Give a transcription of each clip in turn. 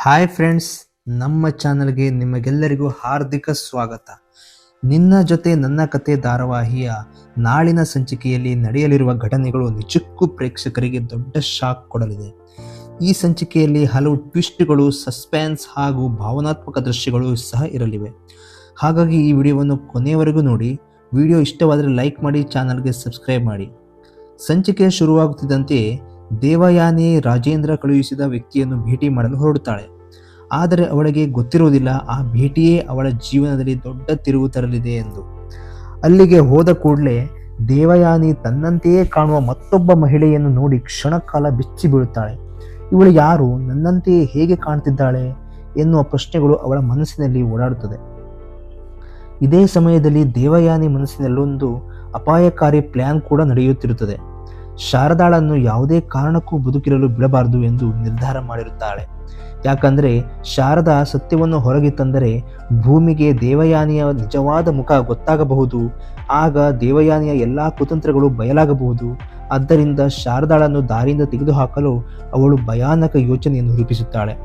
Hi friends, ನಮ್ಮ ಚಾನಲ್ಗೆ ನಿಮಗೆಲ್ಲರಿಗೂ ಹಾರ್ದಿಕ ಸ್ವಾಗತ. ನಿನ್ನ ಜೊತೆ ನನ್ನ ಕತೆ ಧಾರಾವಾಹಿಯ ನಾಳಿನ ಸಂಚಿಕೆಯಲ್ಲಿ ನಡೆಯಲಿರುವ ಘಟನೆಗಳು ನಿಜಕ್ಕೂ ಪ್ರೇಕ್ಷಕರಿಗೆ ದೊಡ್ಡ ಶಾಕ್ ಕೊಡಲಿದೆ. ಈ ಸಂಚಿಕೆಯಲ್ಲಿ ಹಲವು ಟ್ವಿಸ್ಟ್ಗಳು, ಸಸ್ಪೆನ್ಸ್ ಹಾಗೂ ಭಾವನಾತ್ಮಕ ದೃಶ್ಯಗಳು ಸಹ ಇರಲಿವೆ. ಹಾಗಾಗಿ ಈ ವಿಡಿಯೋವನ್ನು ಕೊನೆಯವರೆಗೂ ನೋಡಿ. ವಿಡಿಯೋ ಇಷ್ಟವಾದರೆ ಲೈಕ್ ಮಾಡಿ, ಚಾನಲ್ಗೆ ಸಬ್ಸ್ಕ್ರೈಬ್ ಮಾಡಿ. ಸಂಚಿಕೆ ಶುರುವಾಗುತ್ತಿದ್ದಂತೆ ದೇವಯಾನಿ ರಾಜೇಂದ್ರ ಕಳುಹಿಸಿದ ವ್ಯಕ್ತಿಯನ್ನು ಭೇಟಿ ಮಾಡಲು ಹೊರಡುತ್ತಾಳೆ. ಆದರೆ ಅವಳಿಗೆ ಗೊತ್ತಿರುವುದಿಲ್ಲ ಆ ಭೇಟಿಯೇ ಅವಳ ಜೀವನದಲ್ಲಿ ದೊಡ್ಡ ತಿರುವು ತರಲಿದೆ ಎಂದು. ಅಲ್ಲಿಗೆ ಹೋದ ಕೂಡಲೇ ದೇವಯಾನಿ ತನ್ನಂತೆಯೇ ಕಾಣುವ ಮತ್ತೊಬ್ಬ ಮಹಿಳೆಯನ್ನು ನೋಡಿ ಕ್ಷಣಕಾಲ ಬೆಚ್ಚಿ ಬೀಳುತ್ತಾಳೆ. ಇವಳು ಯಾರು, ನನ್ನಂತೆಯೇ ಹೇಗೆ ಕಾಣ್ತಿದ್ದಾಳೆ ಎನ್ನುವ ಪ್ರಶ್ನೆಗಳು ಅವಳ ಮನಸ್ಸಿನಲ್ಲಿ ಓಡಾಡುತ್ತದೆ. ಇದೇ ಸಮಯದಲ್ಲಿ ದೇವಯಾನಿ ಮನಸ್ಸಿನಲ್ಲೊಂದು ಅಪಾಯಕಾರಿ ಪ್ಲಾನ್ ಕೂಡ ನಡೆಯುತ್ತಿರುತ್ತದೆ. ಶಾರದಾಳನ್ನು ಯಾವುದೇ ಕಾರಣಕ್ಕೂ ಬದುಕಿರಲು ಬಿಡಬಾರದು ಎಂದು ನಿರ್ಧಾರ ಮಾಡಿರುತ್ತಾಳೆ. ಯಾಕಂದರೆ ಶಾರದಾ ಸತ್ಯವನ್ನು ಹೊರಗೆ ತಂದರೆ ಭೂಮಿಗೆ ದೇವಯಾನಿಯ ನಿಜವಾದ ಮುಖ ಗೊತ್ತಾಗಬಹುದು. ಆಗ ದೇವಯಾನಿಯ ಎಲ್ಲ ಕುತಂತ್ರಗಳು ಬಯಲಾಗಬಹುದು. ಆದ್ದರಿಂದ ಶಾರದಾಳನ್ನು ದಾರಿಯಿಂದ ತೆಗೆದುಹಾಕಲು ಅವಳು ಭಯಾನಕ ಯೋಚನೆಯನ್ನು ರೂಪಿಸುತ್ತಾಳೆ.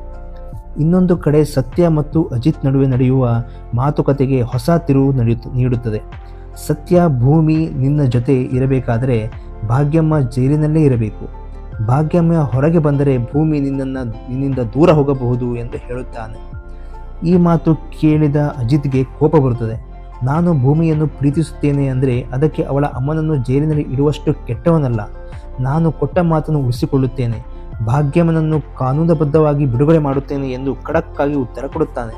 ಇನ್ನೊಂದು ಕಡೆ ಸತ್ಯ ಮತ್ತು ಅಜಿತ್ ನಡುವೆ ನಡೆಯುವ ಮಾತುಕತೆಗೆ ಹೊಸ ತಿರುವು ನೀಡುತ್ತದೆ. ಸತ್ಯ, ಭೂಮಿ ನಿನ್ನ ಜೊತೆ ಇರಬೇಕಾದರೆ ಭಾಗ್ಯಮ್ಮ ಜೈಲಿನಲ್ಲೇ ಇರಬೇಕು. ಭಾಗ್ಯಮ್ಮ ಹೊರಗೆ ಬಂದರೆ ಭೂಮಿ ನಿನ್ನಿಂದ ದೂರ ಹೋಗಬಹುದು ಎಂದು ಹೇಳುತ್ತಾನೆ. ಈ ಮಾತು ಕೇಳಿದ ಅಜಿತ್ಗೆ ಕೋಪ ಬರುತ್ತದೆ. ನಾನು ಭೂಮಿಯನ್ನು ಪ್ರೀತಿಸುತ್ತೇನೆ ಅಂದರೆ ಅದಕ್ಕೆ ಅವಳ ಅಮ್ಮನನ್ನು ಜೈಲಿನಲ್ಲಿ ಇಡುವಷ್ಟು ಕೆಟ್ಟವನಲ್ಲ. ನಾನು ಕೊಟ್ಟ ಮಾತನ್ನು ಉಳಿಸಿಕೊಳ್ಳುತ್ತೇನೆ. ಭಾಗ್ಯಮ್ಮನನ್ನು ಕಾನೂನುಬದ್ಧವಾಗಿ ಬಿಡುಗಡೆ ಮಾಡುತ್ತೇನೆ ಎಂದು ಖಡಕ್ಕಾಗಿ ಉತ್ತರ ಕೊಡುತ್ತಾನೆ.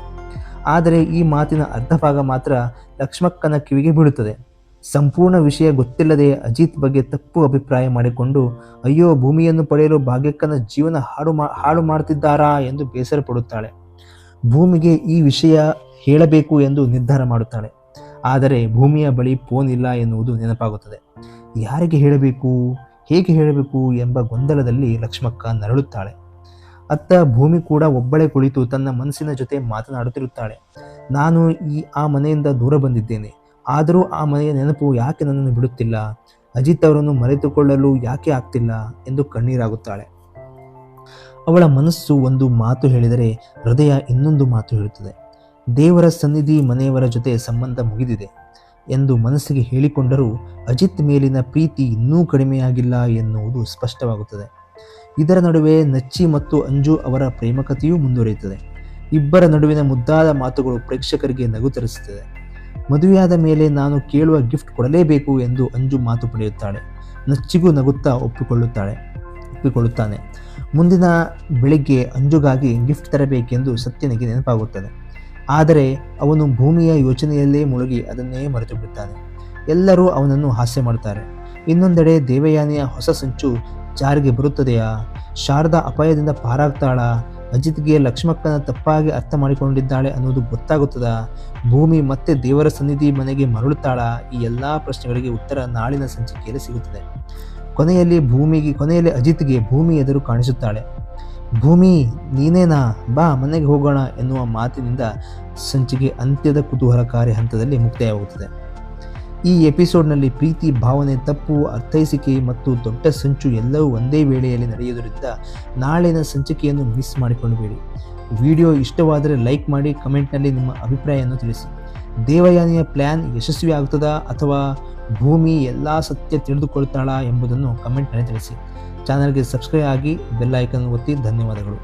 ಆದರೆ ಈ ಮಾತಿನ ಅರ್ಧ ಭಾಗ ಮಾತ್ರ ಲಕ್ಷ್ಮಕ್ಕನ ಕಿವಿಗೆ ಬೀಳುತ್ತದೆ. ಸಂಪೂರ್ಣ ವಿಷಯ ಗೊತ್ತಿಲ್ಲದೆ ಅಜಿತ್ ಬಗ್ಗೆ ತಪ್ಪು ಅಭಿಪ್ರಾಯ ಮಾಡಿಕೊಂಡು ಅಯ್ಯೋ, ಭೂಮಿಯನ್ನು ಪಡೆಯಲು ಭಾಗ್ಯಕ್ಕನ ಜೀವನ ಹಾಳು ಮಾಡ್ತಿದ್ದಾರಾ ಎಂದು ಬೇಸರ ಪಡುತ್ತಾಳೆ. ಭೂಮಿಗೆ ಈ ವಿಷಯ ಹೇಳಬೇಕು ಎಂದು ನಿರ್ಧಾರ ಮಾಡುತ್ತಾಳೆ. ಆದರೆ ಭೂಮಿಯ ಬಳಿ ಫೋನ್ ಇಲ್ಲ ಎನ್ನುವುದು ನೆನಪಾಗುತ್ತದೆ. ಯಾರಿಗೆ ಹೇಳಬೇಕು, ಹೇಗೆ ಹೇಳಬೇಕು ಎಂಬ ಗೊಂದಲದಲ್ಲಿ ಲಕ್ಷ್ಮಕ್ಕ ನರಳುತ್ತಾಳೆ. ಅತ್ತ ಭೂಮಿ ಕೂಡ ಒಬ್ಬಳೇ ಕುಳಿತು ತನ್ನ ಮನಸ್ಸಿನ ಜೊತೆ ಮಾತನಾಡುತ್ತಿರುತ್ತಾಳೆ. ನಾನು ಆ ಮನೆಯಿಂದ ದೂರ ಬಂದಿದ್ದೇನೆ, ಆದರೂ ಆ ಮನೆಯ ನೆನಪು ಯಾಕೆ ನನ್ನನ್ನು ಬಿಡುತ್ತಿಲ್ಲ, ಅಜಿತ್ ಅವರನ್ನು ಮರೆತುಕೊಳ್ಳಲು ಯಾಕೆ ಆಗ್ತಿಲ್ಲ ಎಂದು ಕಣ್ಣೀರಾಗುತ್ತಾಳೆ. ಅವಳ ಮನಸ್ಸು ಒಂದು ಮಾತು ಹೇಳಿದರೆ ಹೃದಯ ಇನ್ನೊಂದು ಮಾತು ಹೇಳುತ್ತದೆ. ದೇವರ ಸನ್ನಿಧಿ, ಮನೆಯವರ ಜೊತೆ ಸಂಬಂಧ ಮುಗಿದಿದೆ ಎಂದು ಮನಸ್ಸಿಗೆ ಹೇಳಿಕೊಂಡರೂ ಅಜಿತ್ ಮೇಲಿನ ಪ್ರೀತಿ ಇನ್ನೂ ಕಡಿಮೆಯಾಗಿಲ್ಲ ಎನ್ನುವುದು ಸ್ಪಷ್ಟವಾಗುತ್ತದೆ. ಇದರ ನಡುವೆ ನಚ್ಚಿ ಮತ್ತು ಅಂಜು ಅವರ ಪ್ರೇಮಕತೆಯೂ ಮುಂದುವರಿಯುತ್ತದೆ. ಇಬ್ಬರ ನಡುವಿನ ಮುದ್ದಾದ ಮಾತುಗಳು ಪ್ರೇಕ್ಷಕರಿಗೆ ನಗು ತರಿಸುತ್ತದೆ. ಮದುವೆಯಾದ ಮೇಲೆ ನಾನು ಕೇಳುವ ಗಿಫ್ಟ್ ಕೊಡಲೇಬೇಕು ಎಂದು ಅಂಜು ಮಾತು ಪಡೆಯುತ್ತಾಳೆ. ನಚ್ಚಿಗೂ ನಗುತ್ತಾ ಒಪ್ಪಿಕೊಳ್ಳುತ್ತಾನೆ. ಮುಂದಿನ ಬೆಳಿಗ್ಗೆ ಅಂಜುಗಾಗಿ ಗಿಫ್ಟ್ ತರಬೇಕೆಂದು ಸತ್ಯನಿಗೆ ನೆನಪಾಗುತ್ತದೆ. ಆದರೆ ಅವನು ಭೂಮಿಯ ಯೋಚನೆಯಲ್ಲೇ ಮುಳುಗಿ ಅದನ್ನೇ ಮರೆತು ಬಿಡುತ್ತಾನೆ. ಎಲ್ಲರೂ ಅವನನ್ನು ಹಾಸ್ಯ ಮಾಡುತ್ತಾರೆ. ಇನ್ನೊಂದೆಡೆ ದೇವಯಾನಿಯ ಹೊಸ ಸಂಚು ಜಾರಿಗೆ ಬರುತ್ತದೆಯಾ? ಶಾರದಾ ಅಪಾಯದಿಂದ ಪಾರಾಗ್ತಾಳಾ? ಅಜಿತ್ಗೆ ಲಕ್ಷ್ಮಕ್ಕನ ತಪ್ಪಾಗಿ ಅರ್ಥ ಮಾಡಿಕೊಂಡಿದ್ದಾಳೆ ಅನ್ನೋದು ಗೊತ್ತಾಗುತ್ತದಾ? ಭೂಮಿ ಮತ್ತೆ ದೇವರ ಸನ್ನಿಧಿ ಮನೆಗೆ ಮರಳುತ್ತಾಳಾ? ಈ ಎಲ್ಲ ಪ್ರಶ್ನೆಗಳಿಗೆ ಉತ್ತರ ನಾಳಿನ ಸಂಚಿಕೆಯಲ್ಲಿ ಸಿಗುತ್ತದೆ. ಕೊನೆಯಲ್ಲಿ ಅಜಿತ್ಗೆ ಭೂಮಿ ಎದುರು ಕಾಣಿಸುತ್ತಾಳೆ. ಭೂಮಿ, ನೀನೇನಾ, ಬಾ ಮನೆಗೆ ಹೋಗೋಣ ಎನ್ನುವ ಮಾತಿನಿಂದ ಸಂಚಿಕೆ ಅಂತ್ಯದ ಕುತೂಹಲಕಾರಿ ಹಂತದಲ್ಲಿ ಮುಕ್ತಾಯವಾಗುತ್ತದೆ. ಈ ಎಪಿಸೋಡ್ನಲ್ಲಿ ಪ್ರೀತಿ, ಭಾವನೆ, ತಪ್ಪು ಅರ್ಥೈಸಿಕೆ ಮತ್ತು ದೊಡ್ಡ ಸಂಚು ಎಲ್ಲವೂ ಒಂದೇ ವೇಳೆಯಲ್ಲಿ ನಡೆಯುವುದರಿಂದ ನಾಳಿನ ಸಂಚಿಕೆಯನ್ನು ಮಿಸ್ ಮಾಡಿಕೊಳ್ಳಬೇಡಿ. ವಿಡಿಯೋ ಇಷ್ಟವಾದರೆ ಲೈಕ್ ಮಾಡಿ, ಕಮೆಂಟ್ನಲ್ಲಿ ನಿಮ್ಮ ಅಭಿಪ್ರಾಯವನ್ನು ತಿಳಿಸಿ. ದೇವಯಾನಿಯ ಪ್ಲ್ಯಾನ್ ಯಶಸ್ವಿ ಆಗುತ್ತದಾ ಅಥವಾ ಭೂಮಿ ಎಲ್ಲ ಸತ್ಯ ತಿಳಿದುಕೊಳ್ತಾಳಾ ಎಂಬುದನ್ನು ಕಮೆಂಟ್ನಲ್ಲಿ ತಿಳಿಸಿ. ಚಾನಲ್ಗೆ ಸಬ್ಸ್ಕ್ರೈಬ್ ಆಗಿ, ಬೆಲ್ ಐಕಾನ್ ಒತ್ತಿ. ಧನ್ಯವಾದಗಳು.